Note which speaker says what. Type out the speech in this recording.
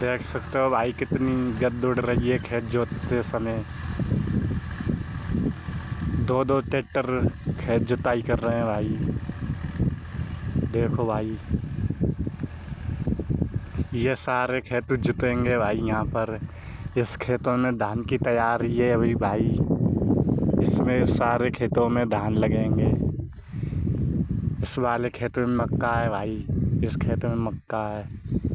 Speaker 1: देख सकते हो भाई कितनी गद्द उड़ रही है खेत जोतते समय। दो दो ट्रैक्टर खेत जुताई कर रहे हैं भाई। देखो भाई ये सारे खेत जुतेंगे भाई। यहाँ पर इस खेतों में धान की तैयारी है अभी भाई। इसमें सारे खेतों में धान लगेंगे। इस वाले खेत में मक्का है भाई। इस खेत में मक्का है।